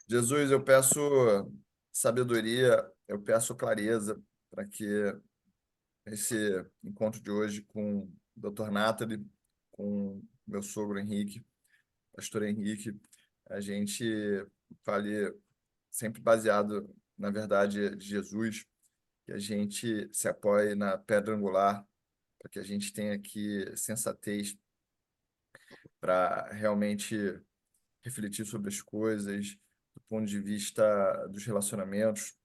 Jesus, eu peço sabedoria, eu peço clareza para que esse encontro de hoje com o Dr. Nathalie, com meu sogro Henrique, pastor Henrique, a gente fale sempre baseado na verdade de Jesus, que a gente se apoie na pedra angular, para que a gente tenha aqui sensatez para realmente refletir sobre as coisas, do ponto de vista dos relacionamentos,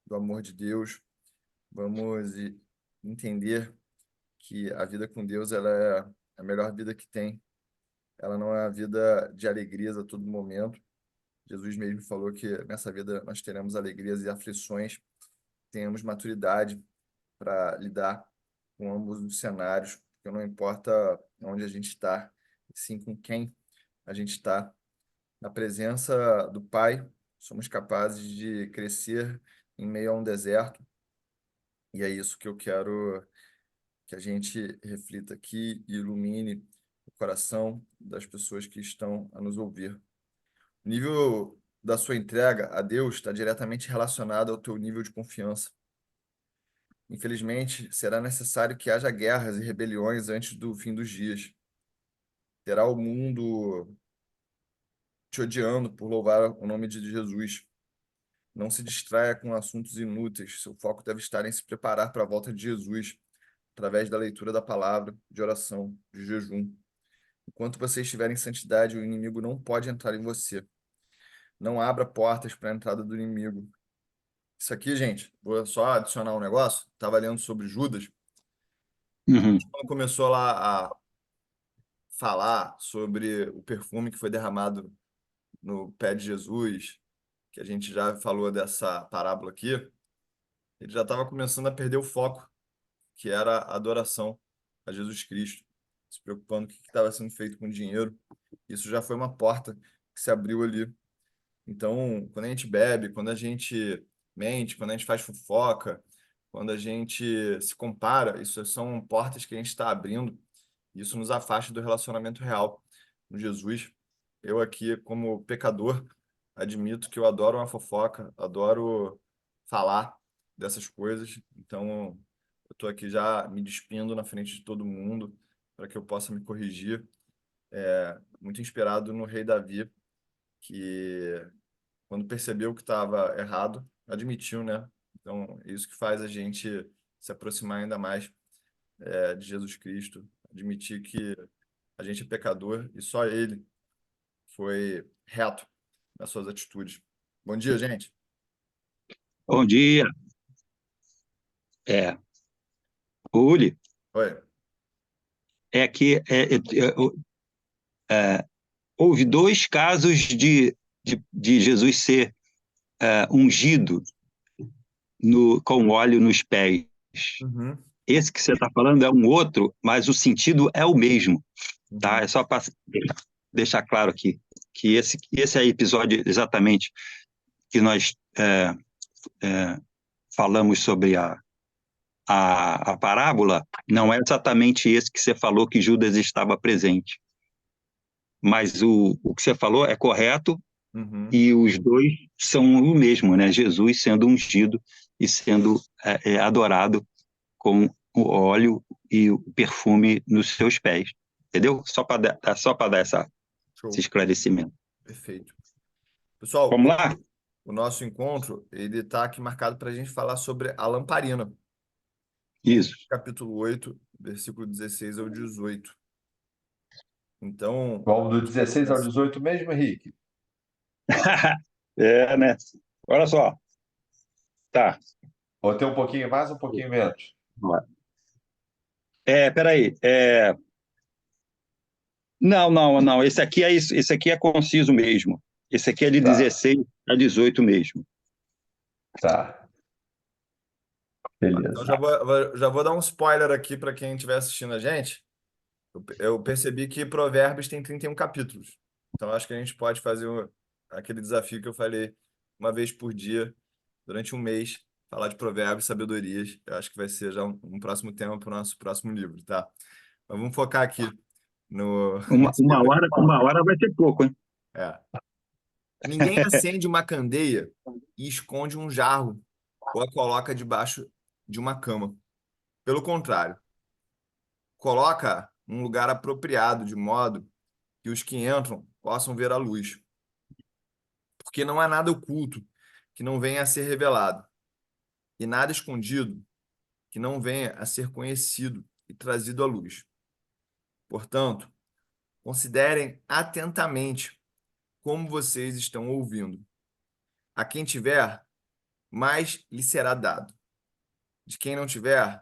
do amor de Deus. Vamos entender que a vida com Deus ela é a melhor vida que tem. Ela não é a vida de alegrias a todo momento. Jesus mesmo falou que nessa vida nós teremos alegrias e aflições, tenhamos maturidade para lidar com ambos os cenários, porque não importa onde a gente está, e sim com quem a gente está. Na presença do Pai, somos capazes de crescer em meio a um deserto, e é isso que eu quero que a gente reflita aqui e ilumine o coração das pessoas que estão a nos ouvir. O nível da sua entrega a Deus está diretamente relacionado ao teu nível de confiança. Infelizmente, será necessário que haja guerras e rebeliões antes do fim dos dias. Terá o mundo te odiando por louvar o nome de Jesus. Não se distraia com assuntos inúteis. Seu foco deve estar em se preparar para a volta de Jesus, através da leitura da palavra, de oração, de jejum. Enquanto você estiver em santidade, o inimigo não pode entrar em você. Não abra portas para a entrada do inimigo. Isso aqui, gente, vou só adicionar um negócio. Estava lendo sobre Judas. Uhum. Quando começou lá a falar sobre o perfume que foi derramado no pé de Jesus, que a gente já falou dessa parábola aqui, ele já estava começando a perder o foco, que era a adoração a Jesus Cristo, se preocupando com o que estava sendo feito com o dinheiro. Isso já foi uma porta que se abriu ali. Então, quando a gente bebe, quando a gente mente, quando a gente faz fofoca, quando a gente se compara, isso são portas que a gente está abrindo. Isso nos afasta do relacionamento real com Jesus. Eu aqui, como pecador, admito que eu adoro uma fofoca, adoro falar dessas coisas. Então, eu estou aqui já me despindo na frente de todo mundo para que eu possa me corrigir. Muito inspirado no rei Davi, que quando percebeu que estava errado, admitiu, né? Então, é isso que faz a gente se aproximar ainda mais de Jesus Cristo, admitir que a gente é pecador e só ele foi reto nas suas atitudes. Bom dia, gente. Bom dia. Uli, Oi. é que houve dois casos de Jesus ser ungido com óleo nos pés. Uhum, Esse que você está falando é um outro, mas o sentido é o mesmo, tá? uhum. É só para deixar claro aqui que esse é o episódio exatamente que nós falamos sobre a parábola, não é exatamente esse que você falou que Judas estava presente. Mas o que você falou é correto Uhum. e os dois são o mesmo, né? Jesus sendo ungido e sendo adorado com o óleo e o perfume nos seus pés, entendeu? Só para dar esse Show. esclarecimento. Perfeito. Pessoal, Vamos lá? o nosso encontro ele está aqui marcado para a gente falar sobre a lamparina. Isso. Capítulo 8, versículo 16 ao 18. Então, Vamos do 16 ao 18 mesmo, Henrique? Né? Olha só. Tá. Ou tem um pouquinho mais, um pouquinho menos? Peraí. Não, não, não. Esse aqui é isso. Esse aqui é conciso mesmo. Esse aqui é de Tá, 16 a 18 mesmo. tá. então Beleza. já vou dar um spoiler aqui para quem estiver assistindo a gente. Eu percebi que Provérbios tem 31 capítulos. Então, acho que a gente pode fazer aquele desafio que eu falei uma vez por dia, durante um mês, falar de provérbios e sabedorias. Eu acho que vai ser já um próximo tema para o nosso próximo livro, tá? Mas vamos focar aqui no, Uma, nesse uma livro aqui. hora, uma hora vai ser pouco, hein? É. Ninguém acende uma candeia e esconde um jarro ou a coloca debaixo de uma cama. Pelo contrário, coloca num lugar apropriado, de modo que os que entram possam ver a luz. Porque não há nada oculto que não venha a ser revelado, e nada escondido que não venha a ser conhecido e trazido à luz. Portanto, considerem atentamente como vocês estão ouvindo. A quem tiver, mais lhe será dado. De quem não tiver,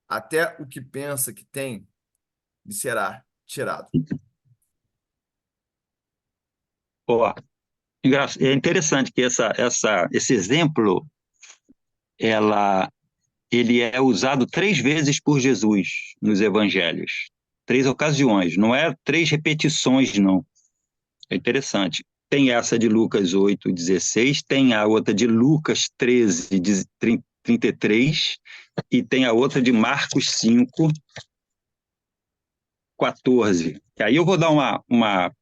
até o que pensa que tem lhe será tirado. Ó, é interessante que esse exemplo, ela, ele é usado 3 vezes por Jesus nos evangelhos. 3 ocasiões, não é 3 repetições, não. É interessante. Tem essa de Lucas 8:16, tem a outra de Lucas 13:33 e tem a outra de Marcos 5:14. Aí eu vou dar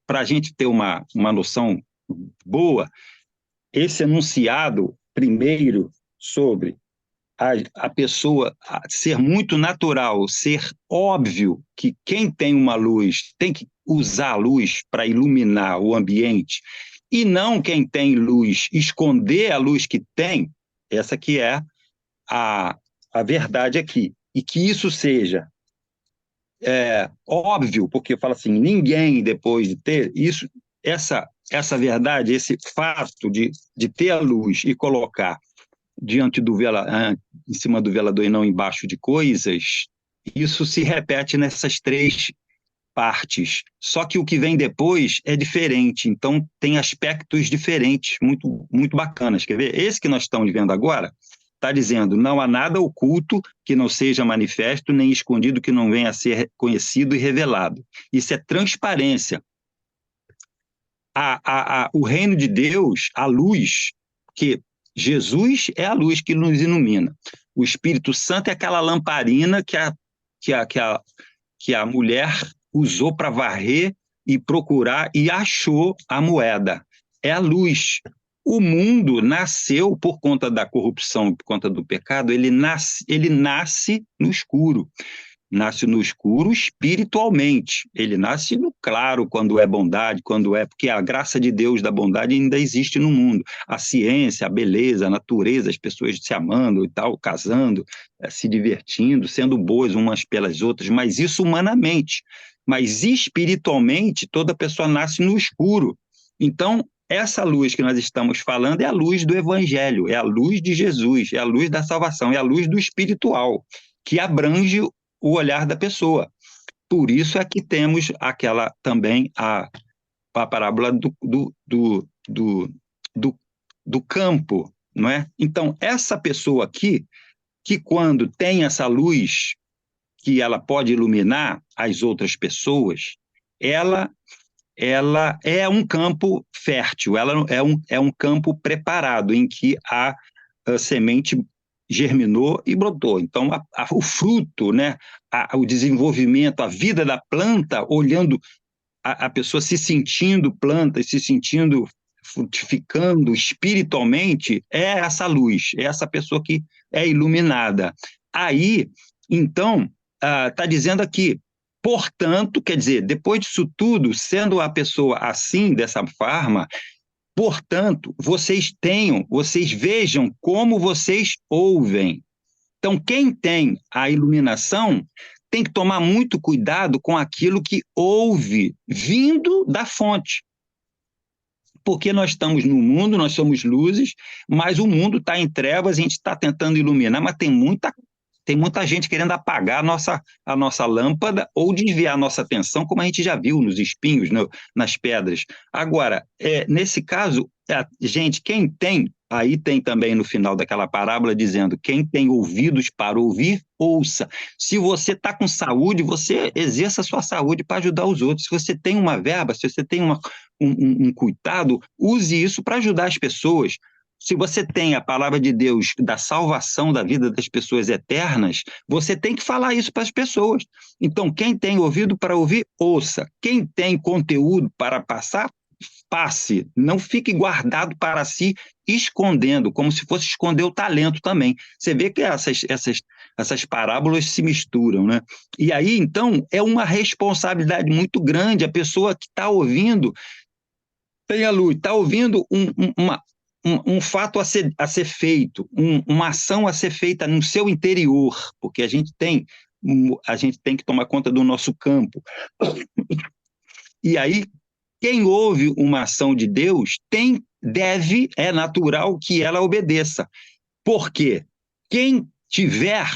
para a gente ter uma noção boa, esse enunciado primeiro sobre a pessoa ser muito natural, ser óbvio que quem tem uma luz tem que usar a luz para iluminar o ambiente, e não quem tem luz esconder a luz que tem, essa que é a verdade aqui. E que isso seja óbvio, porque fala assim, ninguém depois de ter isso, essa verdade, esse fato de ter a luz e colocar diante do em cima do velador e não embaixo de coisas, isso se repete nessas 3 partes. Só que o que vem depois é diferente, então tem aspectos diferentes, muito, muito bacanas. Quer ver? Esse que nós estamos vendo agora está dizendo, não há nada oculto que não seja manifesto, nem escondido que não venha a ser conhecido e revelado. Isso é transparência. O reino de Deus, a luz, que Jesus é a luz que nos ilumina. O Espírito Santo é aquela lamparina que a mulher usou para varrer e procurar e achou a moeda. É a luz. O mundo nasceu por conta da corrupção, por conta do pecado, ele nasce no escuro. Nasce no escuro espiritualmente. Ele nasce no claro quando é bondade, porque a graça de Deus da bondade ainda existe no mundo. A ciência, a beleza, a natureza, as pessoas se amando e tal, casando, se divertindo, sendo boas umas pelas outras, mas isso humanamente. Mas espiritualmente, toda pessoa nasce no escuro. Então, essa luz que nós estamos falando é a luz do Evangelho, é a luz de Jesus, é a luz da salvação, é a luz do espiritual, que abrange o olhar da pessoa. Por isso é que temos aquela também a parábola do campo, não é? Então, essa pessoa aqui, que quando tem essa luz, que ela pode iluminar as outras pessoas, ela é um campo fértil, ela é um campo preparado, em que a semente germinou e brotou. Então, o fruto, né, o desenvolvimento, a vida da planta, olhando a pessoa se sentindo planta, se sentindo frutificando espiritualmente, é essa luz, é essa pessoa que é iluminada. Aí, então, está dizendo aqui, portanto, quer dizer, depois disso tudo, sendo a pessoa assim, dessa forma, portanto, vocês vejam como vocês ouvem. Então, quem tem a iluminação tem que tomar muito cuidado com aquilo que ouve vindo da fonte. Porque nós estamos no mundo, nós somos luzes, mas o mundo está em trevas, a gente está tentando iluminar, mas tem muita gente querendo apagar a nossa lâmpada ou desviar a nossa atenção, como a gente já viu nos espinhos, nas pedras. Agora, nesse caso, gente, quem tem, aí tem também no final daquela parábola dizendo, quem tem ouvidos para ouvir, ouça. Se você está com saúde, você exerça a sua saúde para ajudar os outros. Se você tem uma verba, se você tem um cuidado, use isso para ajudar as pessoas. Se você tem a palavra de Deus da salvação da vida das pessoas eternas, você tem que falar isso para as pessoas. Então, quem tem ouvido para ouvir, ouça. Quem tem conteúdo para passar, passe, não fique guardado para si, escondendo, como se fosse esconder o talento também. Você vê que essas parábolas se misturam, né? E aí, então, é uma responsabilidade muito grande. A pessoa que está ouvindo tem a luz, está ouvindo um fato a ser feito, uma ação a ser feita no seu interior, porque a gente tem que tomar conta do nosso campo. E aí, quem ouve uma ação de Deus é natural que ela obedeça. Por quê? Quem tiver,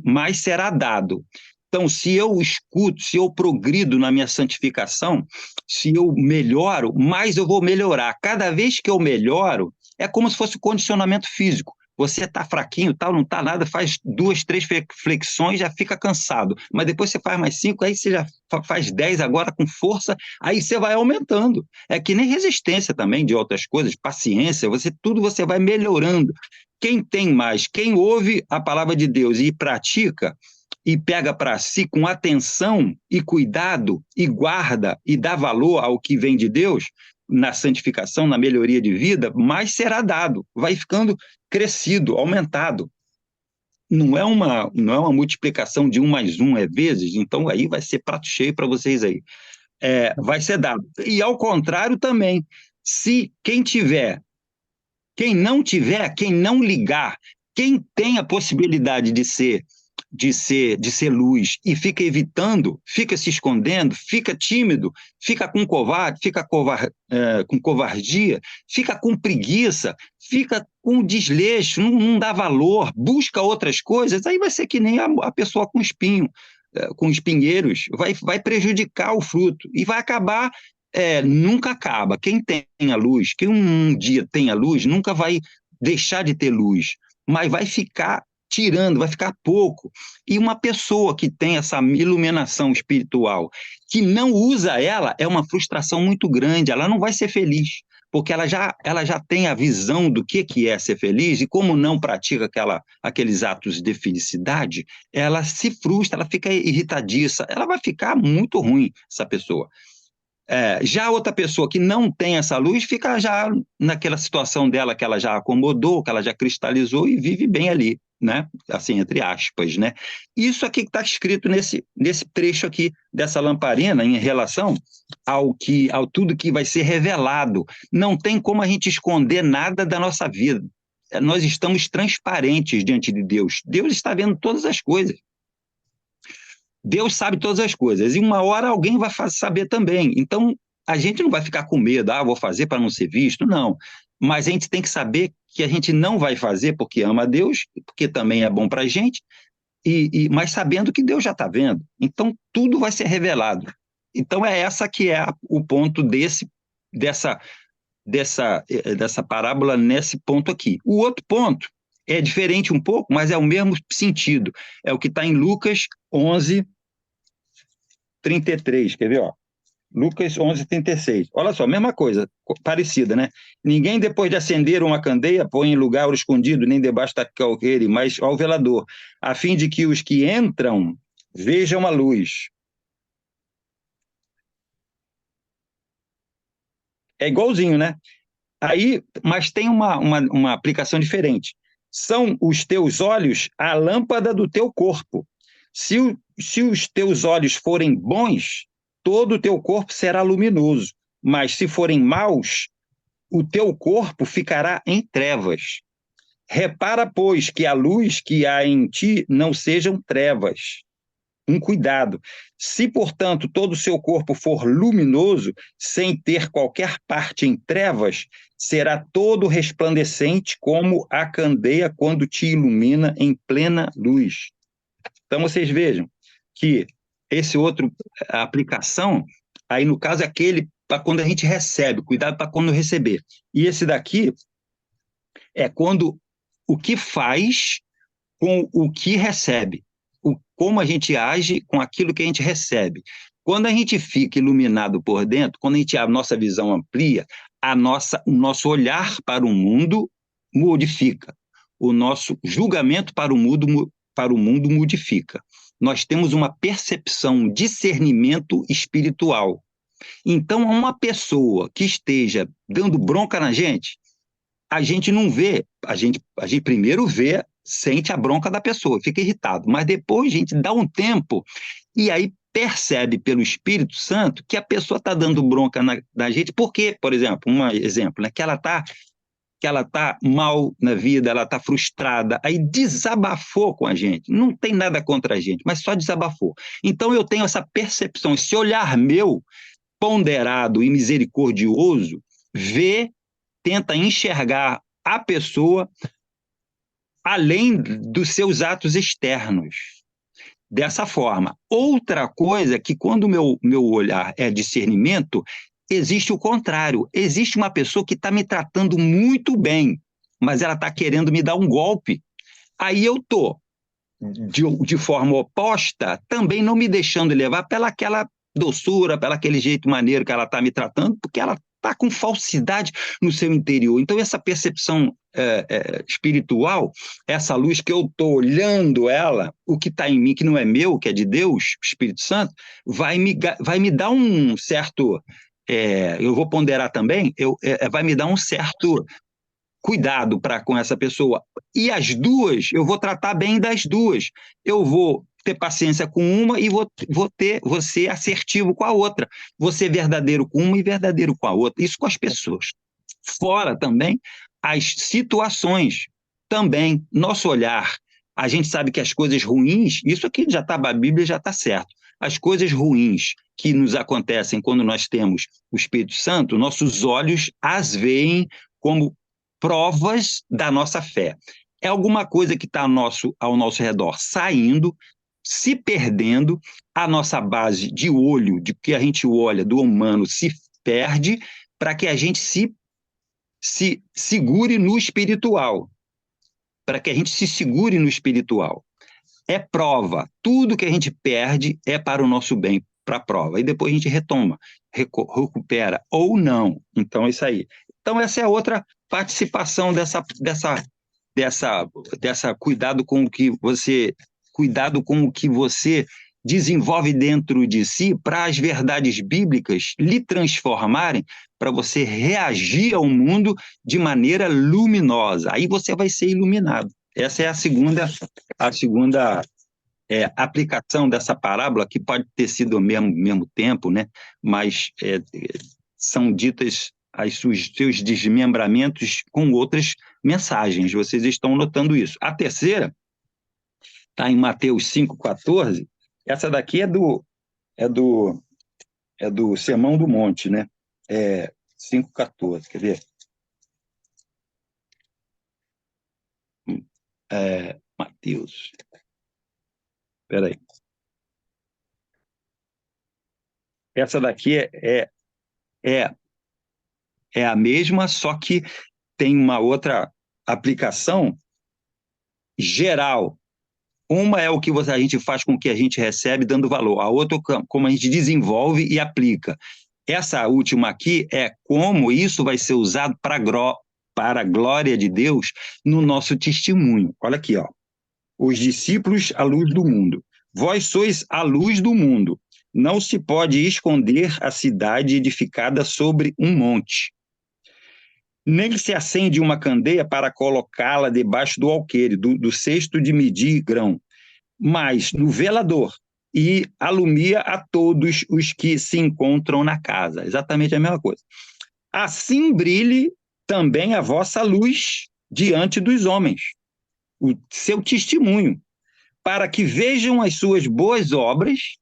mais será dado. Então, se eu escuto, se eu progrido na minha santificação, se eu melhoro, mais eu vou melhorar. Cada vez que eu melhoro, é como se fosse um condicionamento físico. Você está fraquinho, tal, não está nada, faz 2, 3 flexões, já fica cansado. Mas depois você faz mais 5, aí você já faz 10 agora com força, aí você vai aumentando. É que nem resistência também de outras coisas, paciência, tudo você vai melhorando. Quem tem mais, quem ouve a palavra de Deus e pratica, e pega para si com atenção e cuidado, e guarda e dá valor ao que vem de Deus, na santificação, na melhoria de vida, mais será dado, vai ficando crescido, aumentado. Não é uma multiplicação de 1 mais 1, é vezes, então aí vai ser prato cheio para vocês aí. Vai ser dado. E ao contrário também, se quem não tiver, quem não ligar, quem tem a possibilidade de ser luz e fica evitando, fica se escondendo, fica tímido, fica com covarde, com covardia, fica com preguiça, fica com desleixo, não dá valor, busca outras coisas, aí vai ser que nem a pessoa com espinho, com espinheiros, vai prejudicar o fruto e vai acabar. Nunca acaba. Quem tem a luz, quem um dia tem a luz, nunca vai deixar de ter luz, mas vai ficar tirando, vai ficar pouco. E uma pessoa que tem essa iluminação espiritual, que não usa ela, é uma frustração muito grande, ela não vai ser feliz, porque ela já tem a visão do que é ser feliz, e como não pratica aqueles atos de felicidade, ela se frustra, ela fica irritadiça, ela vai ficar muito ruim, essa pessoa. Já outra pessoa que não tem essa luz fica já naquela situação dela que ela já acomodou, que ela já cristalizou e vive bem ali, né? Assim, entre aspas, né? Isso aqui que está escrito nesse trecho aqui dessa lamparina em relação ao tudo que vai ser revelado. Não tem como a gente esconder nada da nossa vida. Nós estamos transparentes diante de Deus. Deus está vendo todas as coisas. Deus sabe todas as coisas, e uma hora alguém vai saber também. Então, a gente não vai ficar com medo, vou fazer para não ser visto, não. Mas a gente tem que saber que a gente não vai fazer porque ama a Deus, porque também é bom para a gente, mas sabendo que Deus já está vendo. Então, tudo vai ser revelado. Então, essa que é o ponto dessa parábola nesse ponto aqui. O outro ponto é diferente um pouco, mas é o mesmo sentido. É o que está em Lucas 11:33, quer ver? Ó? Lucas 11:36. Olha só, mesma coisa, parecida, né? Ninguém, depois de acender uma candeia, põe em lugar escondido, nem debaixo da calqueira, mas ao velador, a fim de que os que entram vejam a luz. É igualzinho, né? Aí, mas tem uma aplicação diferente. São os teus olhos a lâmpada do teu corpo. Se os teus olhos forem bons, todo o teu corpo será luminoso. Mas se forem maus, o teu corpo ficará em trevas. Repara, pois, que a luz que há em ti não sejam trevas. Um cuidado. Se, portanto, todo o seu corpo for luminoso, sem ter qualquer parte em trevas, será todo resplandecente como a candeia quando te ilumina em plena luz. Então, vocês vejam que esse outro, a aplicação, aí no caso é aquele para quando a gente recebe, cuidado para quando receber. E esse daqui é quando o que faz com o que recebe. Como a gente age com aquilo que a gente recebe. Quando a gente fica iluminado por dentro, quando a nossa visão amplia, o nosso olhar para o mundo modifica. O nosso julgamento para o mundo modifica. Nós temos uma percepção, um discernimento espiritual. Então, uma pessoa que esteja dando bronca na gente, a gente não vê, a gente primeiro vê, sente a bronca da pessoa, fica irritado, mas depois a gente dá um tempo e aí percebe pelo Espírito Santo que a pessoa está dando bronca na gente, porque, por exemplo, um exemplo, né, que ela está mal na vida, ela está frustrada, aí desabafou com a gente, não tem nada contra a gente, mas só desabafou. Então eu tenho essa percepção, esse olhar meu, ponderado e misericordioso, vê, tenta enxergar a pessoa além dos seus atos externos. Dessa forma. Outra coisa é que quando o meu olhar é discernimento, existe o contrário. Existe uma pessoa que está me tratando muito bem, mas ela está querendo me dar um golpe. Aí eu estou, de forma oposta, também não me deixando levar pela aquela doçura, pelo aquele jeito maneiro que ela está me tratando, porque ela está com falsidade no seu interior. Então, essa percepção espiritual, essa luz que eu estou olhando ela, o que está em mim, que não é meu, que é de Deus, Espírito Santo, vai me dar um certo... eu vou ponderar também, vai me dar um certo cuidado com essa pessoa. E as duas, eu vou tratar bem das duas. Eu vou ter paciência com uma e vou ser assertivo com a outra. Vou ser verdadeiro com uma e verdadeiro com a outra. Isso com as pessoas. Fora também as situações. Também, nosso olhar. A gente sabe que as coisas ruins, isso aqui já está, a Bíblia já está certo. As coisas ruins que nos acontecem quando nós temos o Espírito Santo, nossos olhos as veem como provas da nossa fé. É alguma coisa que está ao nosso redor saindo, se perdendo, a nossa base de olho, de que a gente olha do humano, se perde, para que a gente se segure no espiritual. Para que a gente se segure no espiritual. É prova. Tudo que a gente perde é para o nosso bem, para a prova. E depois a gente retoma, recupera ou não. Então, é isso aí. Então, essa é a outra participação dessa cuidado com o que você desenvolve dentro de si para as verdades bíblicas lhe transformarem, para você reagir ao mundo de maneira luminosa. Aí você vai ser iluminado. Essa é a segunda aplicação dessa parábola, que pode ter sido ao mesmo tempo, né? Mas são ditas seus desmembramentos com outras mensagens. Vocês estão notando isso. A terceira está em Mateus 5,14. Essa daqui é do Sermão do Monte, né? 5,14, quer ver? Mateus. Espera aí. Essa daqui é a mesma, só que tem uma outra aplicação geral. Uma é o que a gente faz com o que a gente recebe, dando valor. A outra, como a gente desenvolve e aplica. Essa última aqui é como isso vai ser usado para a glória de Deus no nosso testemunho. Olha aqui, ó. Os discípulos, a luz do mundo. Vós sois a luz do mundo. Não se pode esconder a cidade edificada sobre um monte. Nem se acende uma candeia para colocá-la debaixo do alqueire, do cesto de medir grão, mas no velador, e alumia a todos os que se encontram na casa. Exatamente a mesma coisa. Assim brilhe também a vossa luz diante dos homens, o seu testemunho, para que vejam as suas boas obras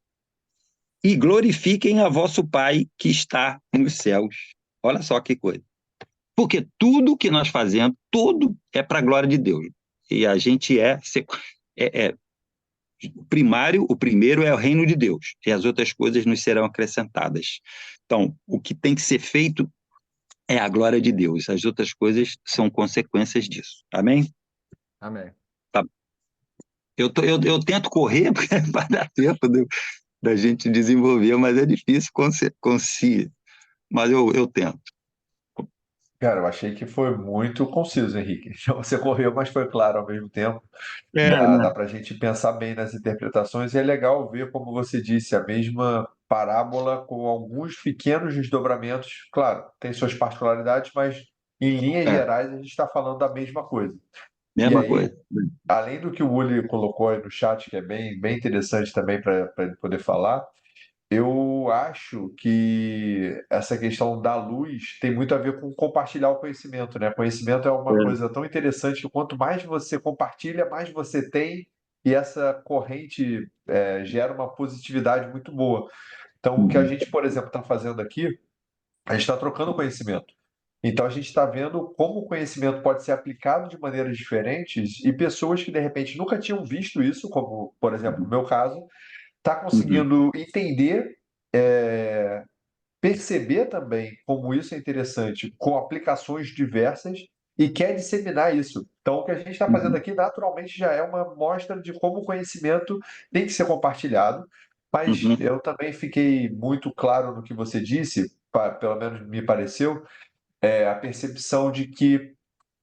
e glorifiquem a vosso Pai que está nos céus. Olha só que coisa. Porque tudo que nós fazemos, tudo é para a glória de Deus. E a gente o primeiro é o reino de Deus, e as outras coisas nos serão acrescentadas. Então, o que tem que ser feito é a glória de Deus. As outras coisas são consequências disso. Amém? Amém. Tá. Eu tento correr para dar tempo da gente desenvolver, mas é difícil conseguir. Mas eu tento. Cara, eu achei que foi muito conciso, Henrique. Então, você correu, mas foi claro ao mesmo tempo. É, Dá né? para a gente pensar bem nas interpretações, e é legal ver, como você disse, a mesma parábola com alguns pequenos desdobramentos. Claro, tem suas particularidades, mas em linhas É, gerais a gente está falando da mesma coisa. E mesma aí, coisa. além do que o Uli colocou aí no chat, que é bem interessante também para ele poder falar, eu acho que essa questão da luz tem muito a ver com compartilhar o conhecimento, né? Conhecimento é uma É. coisa tão interessante que quanto mais você compartilha, mais você tem, e essa corrente gera uma positividade muito boa. Então, o que a Uhum, gente, por exemplo, está fazendo aqui, a gente está trocando conhecimento. Então, a gente está vendo como o conhecimento pode ser aplicado de maneiras diferentes e pessoas que, de repente, nunca tinham visto isso, como, por exemplo, no meu caso, está uhum, conseguindo entender, é, perceber também como isso é interessante com aplicações diversas e quer disseminar isso. Então, o que a gente está fazendo uhum, aqui naturalmente já é uma mostra de como o conhecimento tem que ser compartilhado, mas uhum, eu também fiquei muito claro no que você disse, pelo menos me pareceu, a percepção de que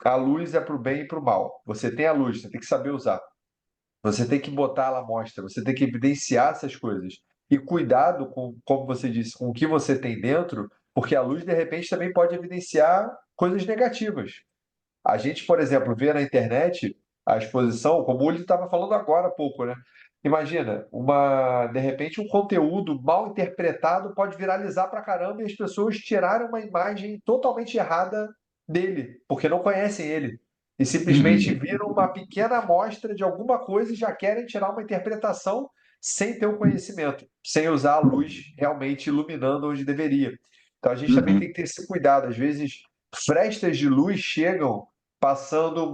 a luz é para o bem e para o mal. Você tem a luz, você tem que saber usar. Você tem que botar ela à mostra, você tem que evidenciar essas coisas. E cuidado com, como você disse, com o que você tem dentro, porque a luz, de repente, também pode evidenciar coisas negativas. A gente, por exemplo, vê na internet a exposição, como o Uli estava falando agora há pouco, né? Imagina, de repente, um conteúdo mal interpretado pode viralizar pra caramba e as pessoas tirarem uma imagem totalmente errada dele, porque não conhecem ele. E simplesmente uhum, viram uma pequena amostra de alguma coisa e já querem tirar uma interpretação sem ter o conhecimento, sem usar a luz realmente iluminando onde deveria. Então a gente também tem uhum, que ter esse cuidado. Às vezes, frestas de luz chegam passando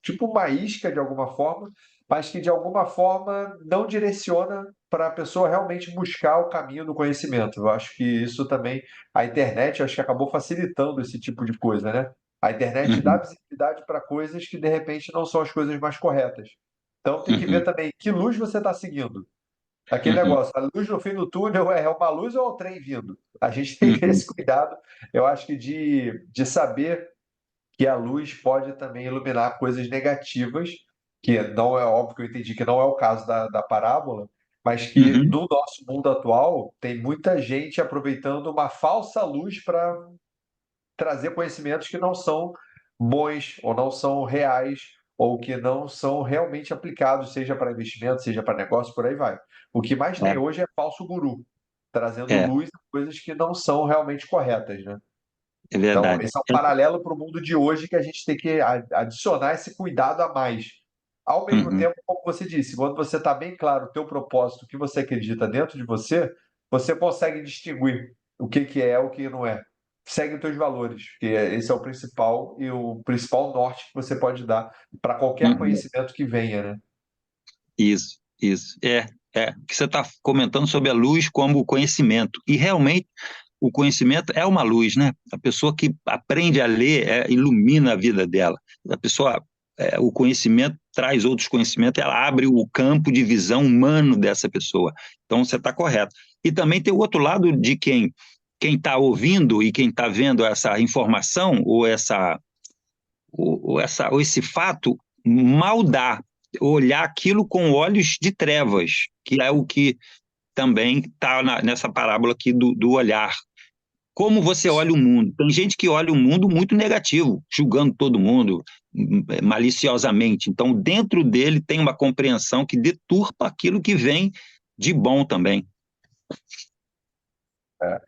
tipo uma isca de alguma forma, mas que de alguma forma não direciona para a pessoa realmente buscar o caminho do conhecimento. Eu acho que isso também, a internet, acho que acabou facilitando esse tipo de coisa, né? A internet dá uhum, visibilidade para coisas que de repente não são as coisas mais corretas. Então tem que ver uhum, também que luz você está seguindo. Aquele uhum, negócio, a luz no fim do túnel é uma luz ou é o trem vindo? A gente tem que ter uhum, esse cuidado, eu acho que de saber que a luz pode também iluminar coisas negativas, que não é óbvio que eu entendi que não é o caso da parábola, mas que uhum. no nosso mundo atual tem muita gente aproveitando uma falsa luz para trazer conhecimentos que não são bons ou não são reais ou que não são realmente aplicados, seja para investimento, seja para negócio, por aí vai. O que mais tem hoje é falso guru, trazendo É, luz a coisas que não são realmente corretas, né? é Então, verdade. esse é um paralelo para o mundo de hoje que a gente tem que adicionar esse cuidado a mais. Ao mesmo Uhum, tempo, como você disse, quando você está bem claro o teu propósito, o que você acredita dentro de você, você consegue distinguir o que que é, o que não é. Segue os teus valores, que esse é o principal e o principal norte que você pode dar para qualquer uhum. conhecimento que venha, né? Isso, isso. Que você está comentando sobre a luz como conhecimento. E realmente o conhecimento é uma luz, né? A pessoa que aprende a ler ilumina a vida dela. A pessoa, o conhecimento traz outros conhecimentos, ela abre o campo de visão humano dessa pessoa. Então você está correto. E também tem o outro lado de quem está ouvindo e quem está vendo essa informação ou esse fato mal dá olhar aquilo com olhos de trevas, que é o que também está nessa parábola aqui do olhar. Como você olha o mundo? Tem gente que olha o mundo muito negativo, julgando todo mundo maliciosamente. Então, dentro dele tem uma compreensão que deturpa aquilo que vem de bom também.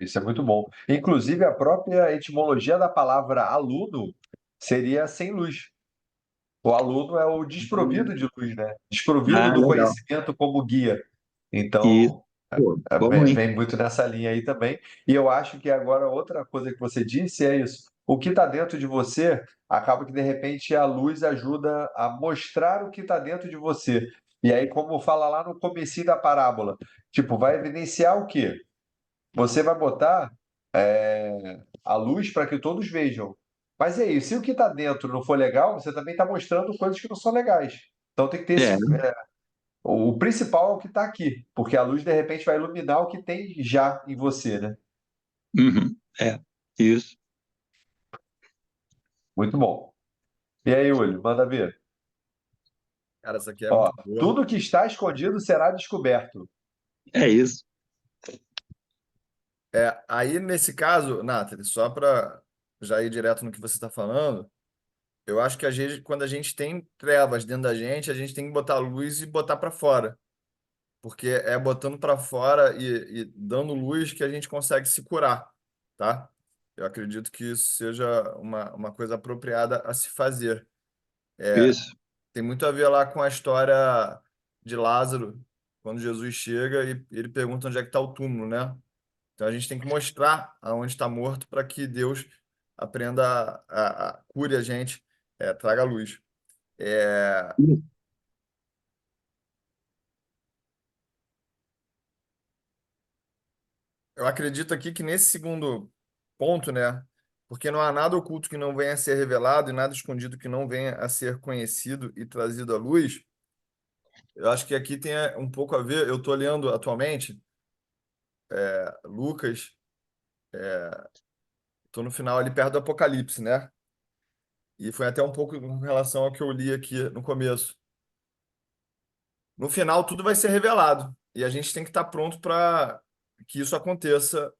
Isso é muito bom. Inclusive, a própria etimologia da palavra aluno seria sem luz. O aluno é o desprovido de luz, né? Desprovido Ah, do legal. conhecimento como guia. E, Então, pô, bom, vem hein? vem muito nessa linha aí também. E eu acho que agora outra coisa que você disse é isso. O que está dentro de você, acaba que de repente a luz ajuda a mostrar o que está dentro de você. E aí, como fala lá no comecinho da parábola, tipo, vai evidenciar o quê? Você vai botar a luz para que todos vejam. Mas e aí, se o que está dentro não for legal, você também está mostrando coisas que não são legais. Então tem que ter É, o principal é o que está aqui, porque a luz de repente vai iluminar o que tem já em você, né? uhum, é, isso. Muito bom. E aí, Uli, manda ver. Cara, essa aqui é Ó, muito boa. tudo que está escondido será descoberto. É isso. Aí, nesse caso, Nathalie, só para já ir direto no que você está falando, eu acho que às vezes, quando a gente tem trevas dentro da gente, a gente tem que botar luz e botar para fora. Porque é botando para fora e dando luz que a gente consegue se curar, tá? Eu acredito que isso seja uma coisa apropriada a se fazer. Isso. Tem muito a ver lá com a história de Lázaro, quando Jesus chega e ele pergunta onde é que está o túmulo, né? Então a gente tem que mostrar aonde está morto para que Deus aprenda cure a gente, traga luz. É, eu acredito aqui que nesse segundo ponto, né? Porque não há nada oculto que não venha a ser revelado e nada escondido que não venha a ser conhecido e trazido à luz. Eu acho que aqui tem um pouco a ver. Eu estou lendo atualmente Lucas, estou no final ali perto do Apocalipse, né? E foi até um pouco com relação ao que eu li aqui no começo. No final, tudo vai ser revelado e a gente tem que estar pronto para que isso aconteça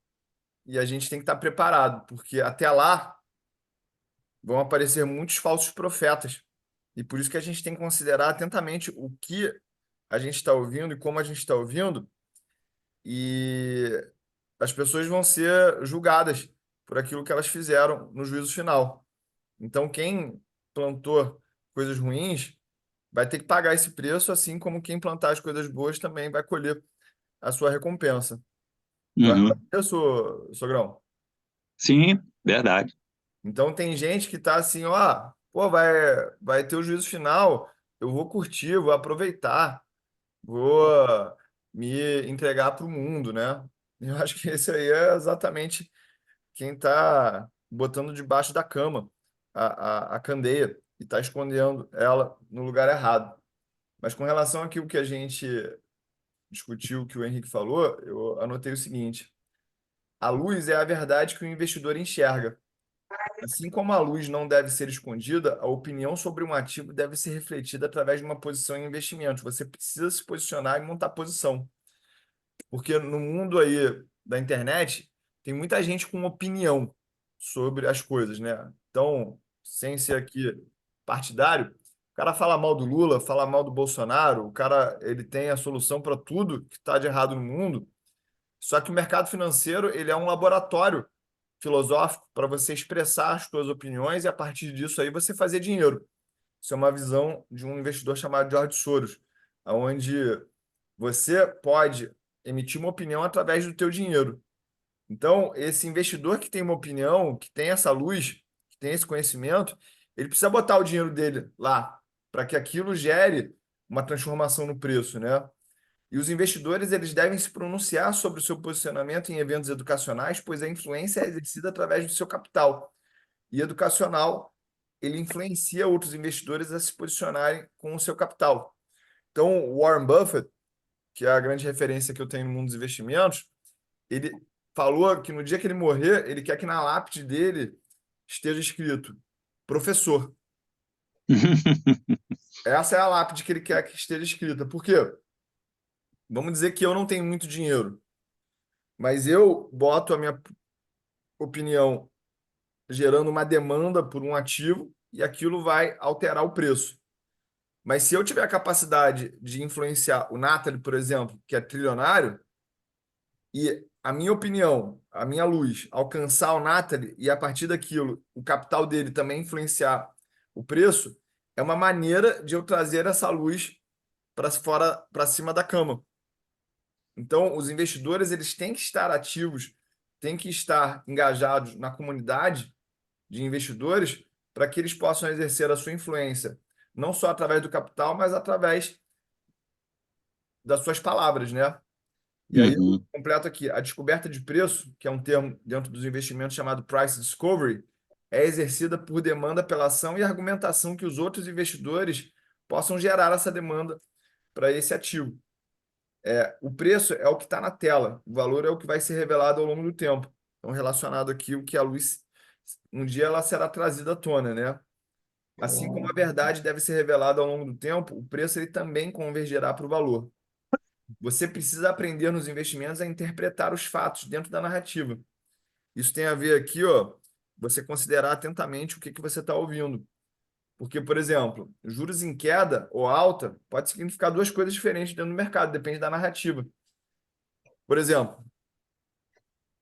e a gente tem que estar preparado, porque até lá vão aparecer muitos falsos profetas. E por isso que a gente tem que considerar atentamente o que a gente está ouvindo e como a gente está ouvindo, e as pessoas vão ser julgadas por aquilo que elas fizeram no juízo final. Então, quem plantou coisas ruins vai ter que pagar esse preço, assim como quem plantar as coisas boas também vai colher a sua recompensa. Então, Uhum. é isso, Sogrão. Sim, verdade. Então tem gente que tá assim, ó, pô, vai ter o juízo final, eu vou curtir, vou aproveitar, vou me entregar para o mundo, né? Eu acho que esse aí é exatamente quem tá botando debaixo da cama a candeia e tá escondendo ela no lugar errado. Mas com relação àquilo que a gente discutiu, que o Henrique falou, eu anotei o seguinte: a luz é a verdade que o investidor enxerga. Assim como a luz não deve ser escondida, a opinião sobre um ativo deve ser refletida através de uma posição em investimento. Você precisa se posicionar e montar posição. Porque no mundo aí da internet, tem muita gente com opinião sobre as coisas, né? Então, sem ser aqui partidário, o cara fala mal do Lula, fala mal do Bolsonaro, o cara ele tem a solução para tudo que está de errado no mundo. Só que o mercado financeiro, ele é um laboratório filosófico para você expressar as suas opiniões e a partir disso aí você fazer dinheiro. Isso é uma visão de um investidor chamado George Soros, onde você pode emitir uma opinião através do teu dinheiro. Então, esse investidor que tem uma opinião, que tem essa luz, que tem esse conhecimento, ele precisa botar o dinheiro dele lá para que aquilo gere uma transformação no preço, né? E os investidores eles devem se pronunciar sobre o seu posicionamento em eventos educacionais, pois a influência é exercida através do seu capital. E educacional, ele influencia outros investidores a se posicionarem com o seu capital. Então, o Warren Buffett, que é a grande referência que eu tenho no mundo dos investimentos, ele falou que no dia que ele morrer, ele quer que na lápide dele esteja escrito professor. Essa é a lápide que ele quer que esteja escrita. Por quê? Vamos dizer que eu não tenho muito dinheiro, mas eu boto a minha opinião gerando uma demanda por um ativo e aquilo vai alterar o preço. Mas se eu tiver a capacidade de influenciar o Nathalie, por exemplo, que é trilionário, e a minha opinião, a minha luz, alcançar o Nathalie e a partir daquilo o capital dele também influenciar o preço, é uma maneira de eu trazer essa luz para fora, para cima da cama. Então, os investidores eles têm que estar ativos, têm que estar engajados na comunidade de investidores para que eles possam exercer a sua influência, não só através do capital, mas através das suas palavras, né? E aí eu Uhum. completo aqui, a descoberta de preço, que é um termo dentro dos investimentos chamado price discovery, é exercida por demanda pela ação e argumentação que os outros investidores possam gerar essa demanda para esse ativo. O preço é o que está na tela, o valor é o que vai ser revelado ao longo do tempo. Então, relacionado aqui o que a luz um dia ela será trazida à tona, né? Assim como a verdade deve ser revelada ao longo do tempo, o preço ele também convergerá para o valor. Você precisa aprender nos investimentos a interpretar os fatos dentro da narrativa. Isso tem a ver aqui, ó, você considerar atentamente o que você está ouvindo. Porque, por exemplo, juros em queda ou alta pode significar duas coisas diferentes dentro do mercado, depende da narrativa. Por exemplo,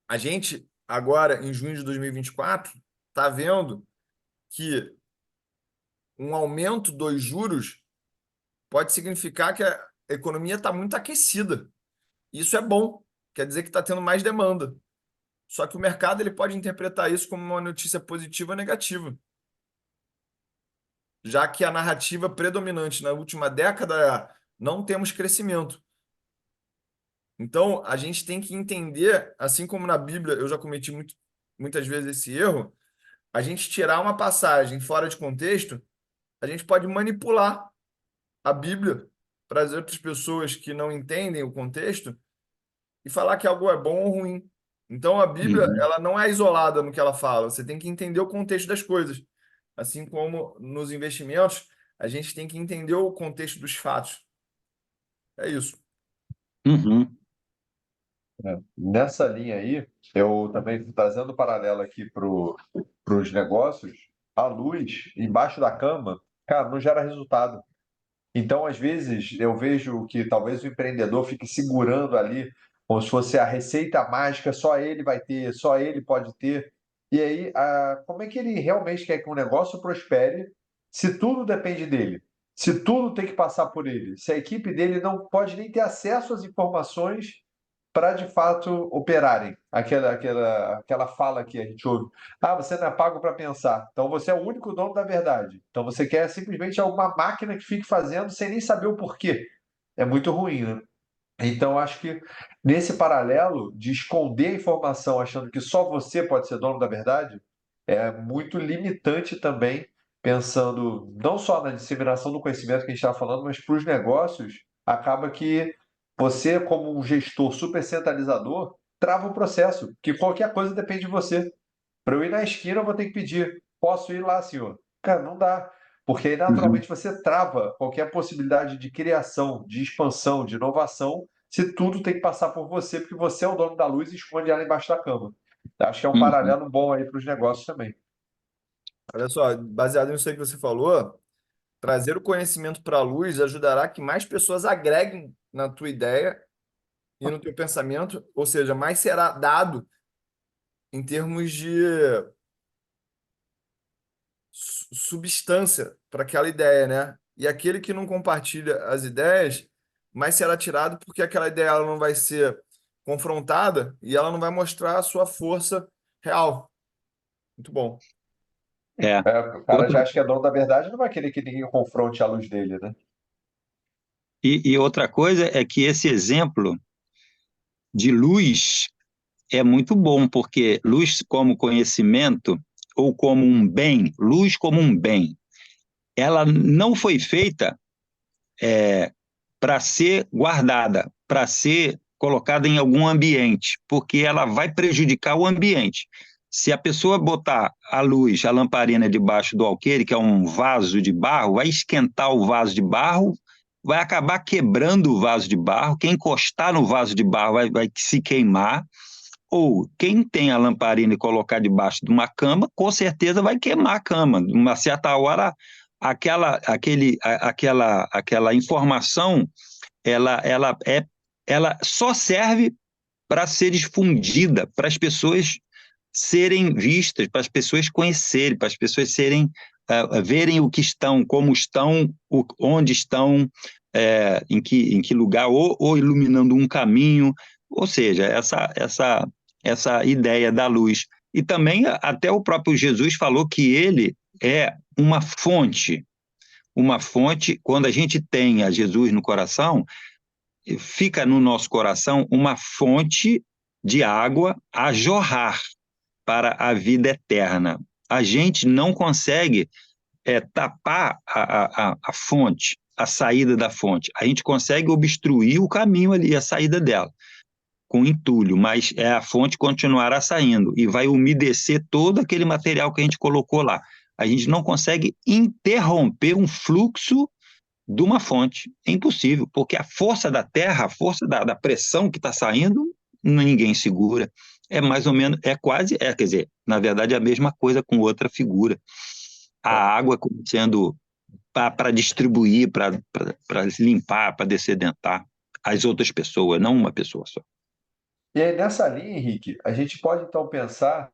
a gente agora, em junho de 2024, está vendo que um aumento dos juros pode significar que a economia está muito aquecida. Isso é bom, quer dizer que está tendo mais demanda. Só que o mercado ele pode interpretar isso como uma notícia positiva ou negativa, já que a narrativa predominante na última década é não temos crescimento. Então, a gente tem que entender, assim como na Bíblia eu já cometi muitas vezes esse erro, a gente tirar uma passagem fora de contexto, a gente pode manipular a Bíblia para as outras pessoas que não entendem o contexto e falar que algo é bom ou ruim. Então, a Bíblia, Uhum. ela não é isolada no que ela fala, você tem que entender o contexto das coisas. Assim como nos investimentos, a gente tem que entender o contexto dos fatos. É isso. Uhum. Nessa linha aí, eu também trazendo o paralelo aqui para os negócios, a luz embaixo da cama, cara, não gera resultado. Então, às vezes, eu vejo que talvez o empreendedor fique segurando ali, como se fosse a receita mágica, só ele vai ter, só ele pode ter. E aí, como é que ele realmente quer que um negócio prospere se tudo depende dele? Se tudo tem que passar por ele? Se a equipe dele não pode nem ter acesso às informações para de fato operarem. Aquela fala que a gente ouve. Ah, você não é pago para pensar. Então você é o único dono da verdade. Então você quer simplesmente alguma máquina que fique fazendo sem nem saber o porquê. É muito ruim, né? Então acho que nesse paralelo de esconder a informação achando que só você pode ser dono da verdade, é muito limitante também, pensando não só na disseminação do conhecimento que a gente estava falando, mas para os negócios, acaba que você, como um gestor super centralizador, trava o processo, que qualquer coisa depende de você. Para eu ir na esquina, eu vou ter que pedir: posso ir lá, senhor? Cara, não dá. Porque aí, Uhum. naturalmente, você trava qualquer possibilidade de criação, de expansão, de inovação, se tudo tem que passar por você, porque você é o dono da luz e esconde ela embaixo da cama. Acho que é um Uhum. paralelo bom aí para os negócios também. Olha só, baseado nisso aí que você falou, trazer o conhecimento para a luz ajudará que mais pessoas agreguem na tua ideia e no teu pensamento, ou seja, mais será dado em termos de substância para aquela ideia, né? E aquele que não compartilha as ideias, mais será tirado porque aquela ideia ela não vai ser confrontada e ela não vai mostrar a sua força real. Muito bom. É. É, o cara Outra, já acha que é dono da verdade, não vai querer que ninguém confronte a luz dele, né? e outra coisa é que esse exemplo de luz é muito bom, porque luz como conhecimento, ou como um bem, luz como um bem, ela não foi feita para ser guardada, para ser colocada em algum ambiente, porque ela vai prejudicar o ambiente. Se a pessoa botar a luz, a lamparina debaixo do alqueire, que é um vaso de barro, vai esquentar o vaso de barro, vai acabar quebrando o vaso de barro. Quem encostar no vaso de barro vai se queimar. Ou quem tem a lamparina e colocar debaixo de uma cama, com certeza vai queimar a cama. Uma certa hora, aquela informação, ela só serve para ser difundida, para as pessoas serem vistas, para as pessoas conhecerem, para as pessoas verem o que estão, como estão, onde estão, em que lugar, ou iluminando um caminho, ou seja, essa ideia da luz. E também até o próprio Jesus falou que ele é uma fonte, quando a gente tem a Jesus no coração, fica no nosso coração uma fonte de água a jorrar para a vida eterna. A gente não consegue tapar a fonte, a saída da fonte. A gente consegue obstruir o caminho ali, a saída dela. com entulho, mas a fonte continuará saindo e vai umedecer todo aquele material que a gente colocou lá. A gente não consegue interromper um fluxo de uma fonte. É impossível, porque a força da terra, a força da pressão que está saindo, ninguém segura. É mais ou menos, quer dizer, na verdade é a mesma coisa com outra figura. A água sendo para distribuir, para limpar, para dessedentar as outras pessoas, não uma pessoa só. E aí, nessa linha, Henrique, a gente pode então pensar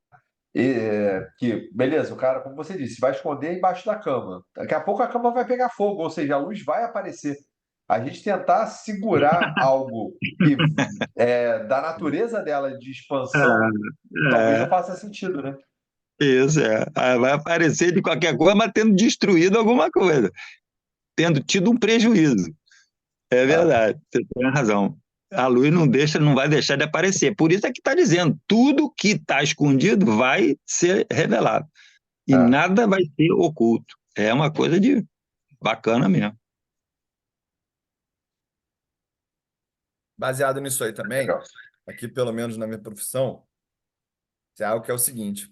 que, beleza, o cara, como você disse, vai esconder embaixo da cama. Daqui a pouco a cama vai pegar fogo, ou seja, a luz vai aparecer. A gente tentar segurar algo que da natureza dela de expansão, talvez não É, faça sentido, né? isso, é. Vai aparecer de qualquer coisa, mas tendo destruído alguma coisa, tendo tido um prejuízo. É Ah, verdade, você tem razão. A luz não vai deixar de aparecer. Por isso é que está dizendo, tudo que está escondido vai ser revelado. E ah, nada vai ser oculto. É uma coisa de bacana mesmo. Baseado nisso aí também, legal. aqui pelo menos na minha profissão, é algo que é o seguinte: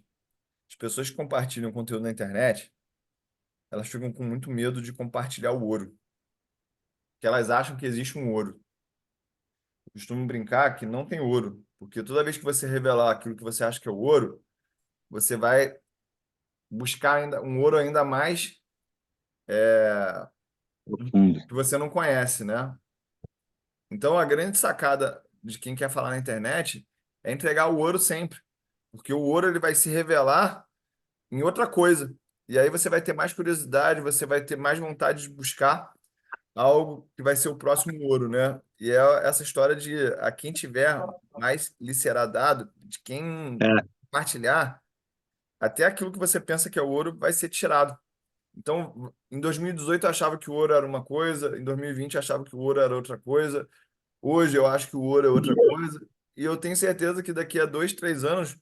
as pessoas que compartilham conteúdo na internet, elas ficam com muito medo de compartilhar o ouro, porque elas acham que existe um ouro. Eu costumo brincar que não tem ouro, porque toda vez que você revelar aquilo que você acha que é o ouro, você vai buscar ainda um ouro ainda mais Profundo. que você não conhece, né? Então, a grande sacada de quem quer falar na internet é entregar o ouro sempre, porque o ouro ele vai se revelar em outra coisa. E aí você vai ter mais curiosidade, você vai ter mais vontade de buscar algo que vai ser o próximo ouro, né? E é essa história de a quem tiver mais lhe será dado, de quem É, compartilhar, até aquilo que você pensa que é ouro vai ser tirado. Então, em 2018 eu achava que o ouro era uma coisa, em 2020 eu achava que o ouro era outra coisa, hoje eu acho que o ouro é outra coisa, e eu tenho certeza que daqui a 2, 3 anos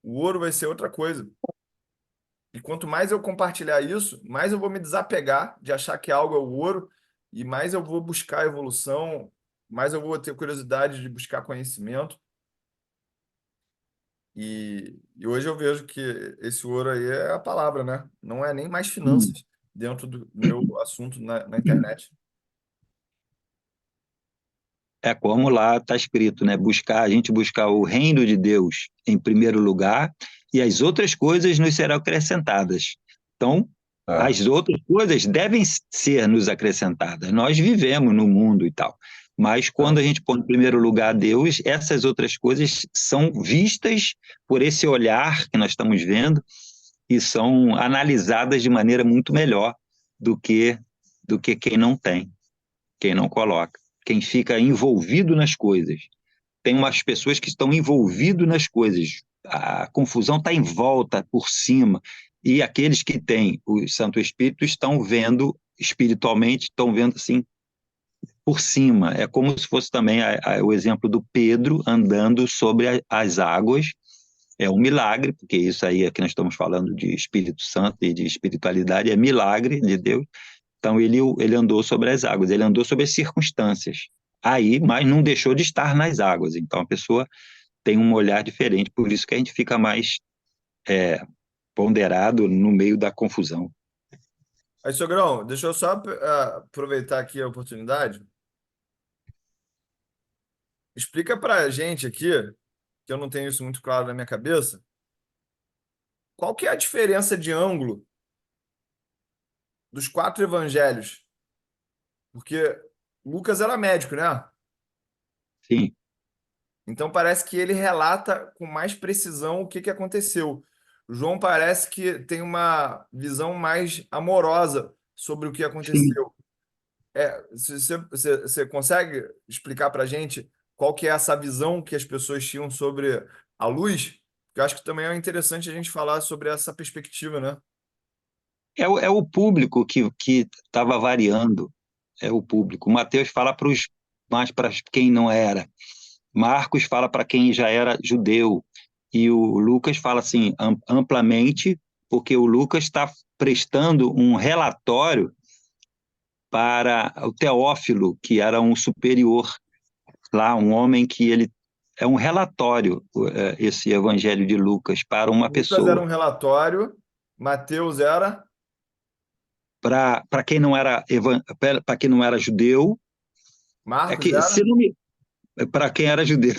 o ouro vai ser outra coisa. E quanto mais eu compartilhar isso, mais eu vou me desapegar de achar que algo é o ouro, e mais eu vou buscar evolução, mais eu vou ter curiosidade de buscar conhecimento. E hoje eu vejo que esse ouro aí é a palavra, né? Não é nem mais hum, finanças dentro do meu assunto na internet. é como lá está escrito, né? A gente buscar o reino de Deus em primeiro lugar e as outras coisas nos serão acrescentadas. Então, Ah, as outras coisas devem ser nos acrescentadas. Nós vivemos no mundo e tal. Mas quando a gente põe em primeiro lugar Deus, essas outras coisas são vistas por esse olhar que nós estamos vendo e são analisadas de maneira muito melhor do que quem não tem, quem não coloca, quem fica envolvido nas coisas. Tem umas pessoas que estão envolvidas nas coisas, a confusão está em volta, por cima, e aqueles que têm o Santo Espírito estão vendo espiritualmente, estão vendo assim por cima. É como se fosse também o exemplo do Pedro andando sobre as águas. É um milagre, porque isso aí é que nós estamos falando de Espírito Santo e de espiritualidade, é milagre de Deus. Então ele andou sobre as águas, ele andou sobre as circunstâncias. Aí, mas não deixou de estar nas águas. Então a pessoa tem um olhar diferente, por isso que a gente fica mais ponderado no meio da confusão. Aí, Sogrão, deixa eu só aproveitar aqui a oportunidade. Explica para a gente aqui, que eu não tenho isso muito claro na minha cabeça, qual que é a diferença de ângulo dos 4 evangelhos? Porque Lucas era médico, né? Sim, Então parece que ele relata com mais precisão o que aconteceu. João parece que tem uma visão mais amorosa sobre o que sim. aconteceu. Você consegue explicar para a gente qual que é essa visão que as pessoas tinham sobre a luz? Porque eu acho que também é interessante a gente falar sobre essa perspectiva, né? É o público que estava variando, é o público. Mateus fala mais para quem não era. Marcos fala para quem já era judeu. E o Lucas fala assim, amplamente, porque o Lucas está prestando um relatório para o Teófilo, que era um superior lá, um homem que ele é um relatório, esse Evangelho de Lucas, para uma Lucas era pessoa. um relatório, Mateus era... Para quem não era para quem não era judeu, Marcos se era... não me para quem era judeu.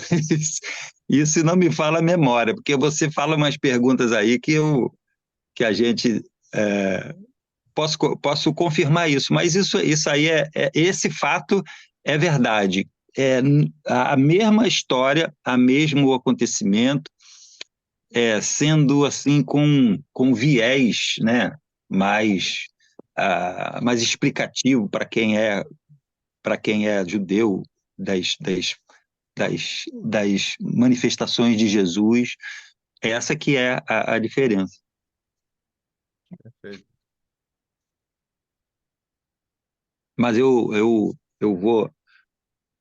Isso não me fala a memória, porque você fala umas perguntas aí que a gente posso confirmar isso, mas isso aí esse fato é verdade. É a mesma história, a mesmo acontecimento, sendo assim com viés, né, mais mais explicativo para quem é judeu das manifestações de Jesus. Essa que é a diferença. Perfeito. Mas eu vou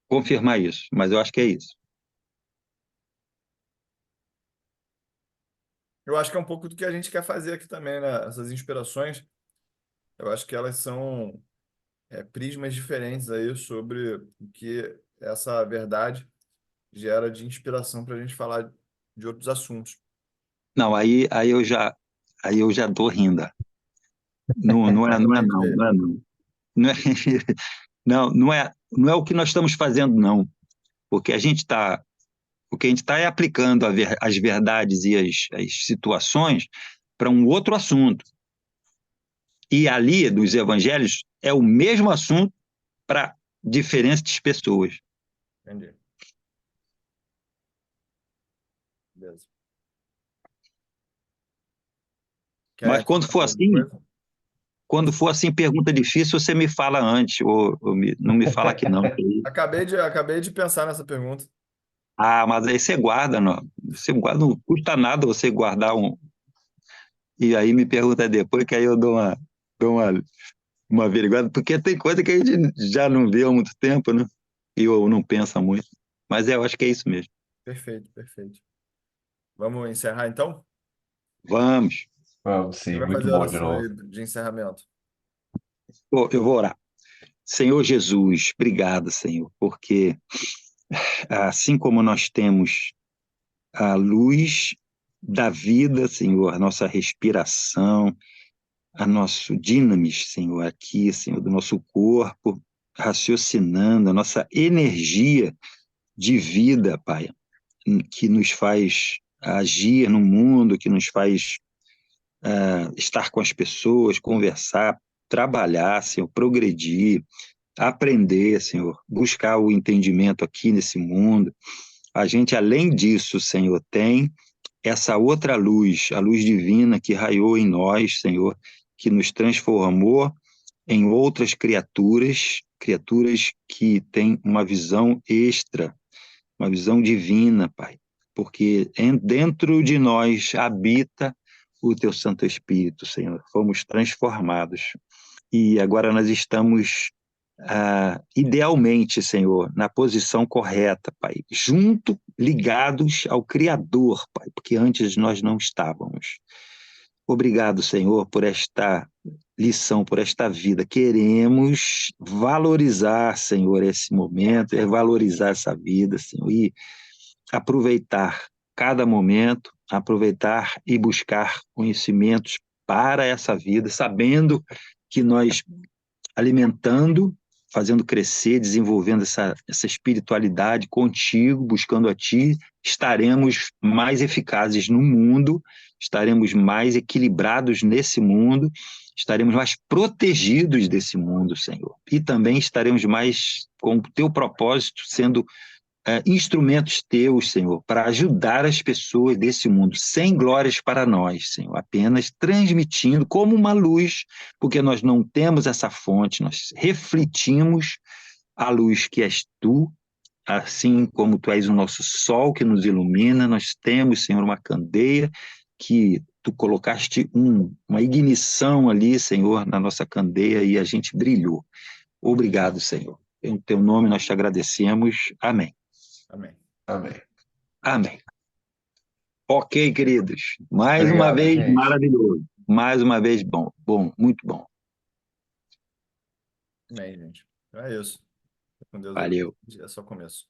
confirmar isso, mas eu acho que é isso. Eu acho que é um pouco do que a gente quer fazer aqui também, né? Essas inspirações, eu acho que elas são prismas diferentes aí sobre o que essa verdade gera de inspiração para a gente falar de outros assuntos. Não, aí eu já dou rindo. Exatamente. Não é não. Não é, não é o que nós estamos fazendo, não. Porque o que a gente está é aplicando as verdades e as situações para um outro assunto. E ali, dos evangelhos, é o mesmo assunto para diferentes pessoas. Entendi. Beleza. Quer Mas acrescentar alguma coisa? quando for assim, pergunta difícil, você me fala antes, não me fala que não. Acabei de pensar nessa pergunta. Ah, mas aí você guarda, não. Você guarda, não custa nada você guardar um. E aí me pergunta depois, que aí eu dou uma averiguada, porque tem coisa que a gente já não vê há muito tempo, né? E eu não pensa muito. Mas eu acho que é isso mesmo. Perfeito, perfeito. Vamos encerrar então? Vamos. Vamos Quem sim, vai muito fazer a bom de oração novo. aí de encerramento? Eu vou orar. Senhor Jesus, obrigado, Senhor, porque assim como nós temos a luz da vida, Senhor, a nossa respiração, a nosso dinamis, Senhor, aqui, Senhor, do nosso corpo, raciocinando, a nossa energia de vida, Pai, que nos faz agir no mundo, que nos faz estar com as pessoas, conversar, trabalhar, Senhor, progredir, aprender, Senhor, buscar o entendimento aqui nesse mundo. A gente, além disso, Senhor, tem essa outra luz, a luz divina que raiou em nós, Senhor, que nos transformou em outras criaturas, criaturas que têm uma visão extra, uma visão divina, Pai, porque dentro de nós habita o Teu Santo Espírito, Senhor. Fomos transformados e agora nós estamos idealmente, Senhor, na posição correta, Pai, junto, ligados ao Criador, Pai, porque antes nós não estávamos. Obrigado, Senhor, por esta lição, por esta vida. Queremos valorizar, Senhor, esse momento, valorizar essa vida, Senhor, e aproveitar cada momento, aproveitar e buscar conhecimentos para essa vida, sabendo que nós alimentando, fazendo crescer, desenvolvendo essa espiritualidade contigo, buscando a ti, estaremos mais eficazes no mundo, estaremos mais equilibrados nesse mundo, estaremos mais protegidos desse mundo, Senhor. E também estaremos mais com o teu propósito sendo instrumentos teus, Senhor, para ajudar as pessoas desse mundo, sem glórias para nós, Senhor, apenas transmitindo como uma luz, porque nós não temos essa fonte, nós refletimos a luz que és tu, assim como tu és o nosso sol que nos ilumina, nós temos, Senhor, uma candeia que tu colocaste uma ignição ali, Senhor, na nossa candeia e a gente brilhou. Obrigado, Senhor. Em teu nome nós te agradecemos. Amém. Amém. Amém. Amém. Ok, queridos. Mais uma Obrigado, vez, gente. maravilhoso. Mais uma vez, muito bom. Amém, gente. Então é isso. Fica com Deus aí. Valeu. É só começo.